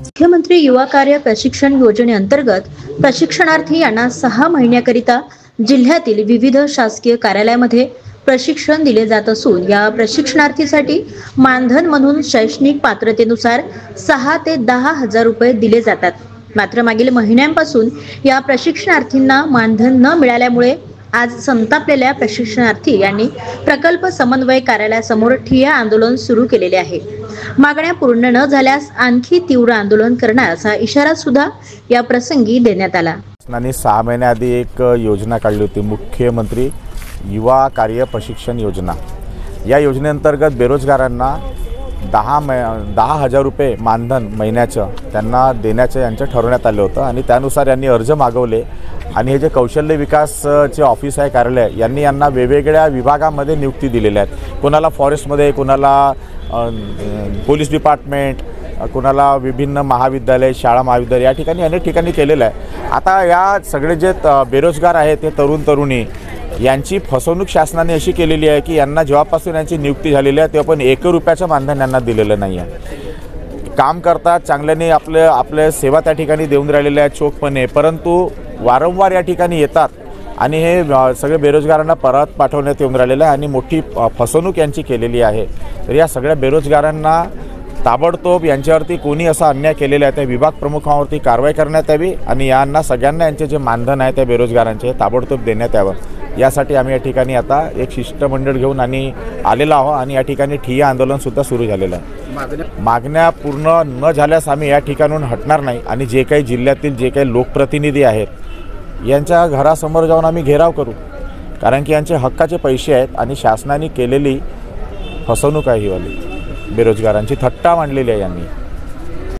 मुख्यमंत्री युवा कार्य प्रशिक्षण योजनेअंतर्गत प्रशिक्षणार्थी यांना 6 महिन्याकरिता जिल्ह्यातील विविध शासकीय कार्यालयामध्ये प्रशिक्षण दिले जात असून या प्रशिक्षणार्थीसाठी मानधन म्हणून शैक्षणिक पात्रतेनुसार 6 ते 10 हजार रुपये दिले जातात। मात्र मागील महिन्यांपासून या प्रशिक्षणार्थींना मानधन न मिळाल्यामुळे आज संतापलेल्या प्रशिक्षणार्थी यांनी प्रकल्प समन्वय कार्यालयासमोर ठिय्या आंदोलन सुरू केलेले आहे। मागण्या पूर्ण न झाल्यास आणखी तीव्र आंदोलन करणार असा इशारा सुद्धा या प्रसंगी देण्यात आला। 6 महिन्याआधी एक योजना काढली होती, मुख्यमंत्री युवा कार्य प्रशिक्षण योजना। या योजनेअंतर्गत बेरोजगारांना 10,000 रुपये मानधन महिन्याचं त्यांना देण्याचे यांचं ठरवण्यात आलं होतं आणि त्यानुसार यांनी अर्ज मागवले आणि हे जे कौशल्य विकासचे ऑफिस आहे कार्यालय यांनी यांना वेगवेगळ्या विभागामध्ये नियुक्ती दिलेल्या आहेत। कोणाला फॉरेस्टमध्ये, कोणाला पोलीस डिपार्टमेंट, कोणाला विभिन्न महाविद्यालय, शाळा महाविद्यालय या ठिकाणी अनेक ठिकाणी केलेलं आहे। आता या सगळे जे बेरोजगार आहेत ते तरुण तरुणी यांची फसवणूक शासनाने अशी केलेली आहे की यांना जेव्हापासून यांची नियुक्ती झालेली आहे तेव्हा पण 1 रुपयाचं मानधन यांना दिलेलं नाही आहे। काम करतात चांगल्याने, आपले सेवा त्या ठिकाणी देऊन राहिलेल्या आहेत चोखपणे, परंतु वारंवार या ठिकाणी येतात आणि हे सगळे बेरोजगारांना परत पाठवण्यात येऊन राहिलेलं आहे आणि मोठी फसवणूक यांची केलेली आहे। तर या सगळ्या बेरोजगारांना ताबडतोब यांच्यावरती कोणी असा अन्याय केलेला आहे त्या विभाग प्रमुखांवरती कारवाई करण्यात यावी आणि यांना सगळ्यांना यांचे जे मानधन आहे त्या बेरोजगारांचे ताबडतोब देण्यात यावं। यासाठी आम्ही या ठिकाणी आता एक शिष्टमंडळ घेऊन आणि आलेलो आहोत आणि या ठिकाणी ठिय्या आंदोलन सुद्धा सुरू झालेलं आहे। मागण्या पूर्ण न झाल्यास आम्ही या ठिकाणून हटणार नाही आणि जे काही जिल्ह्यातील जे काही लोकप्रतिनिधी आहेत यांच्या घरासमोर जाऊन आम्ही घेराव करू, कारण की यांचे हक्काचे पैसे आहेत आणि शासनाने केलेली फसवणूक आहे ही वाली, बेरोजगारांची थट्टा मांडलेली आहे यांनी।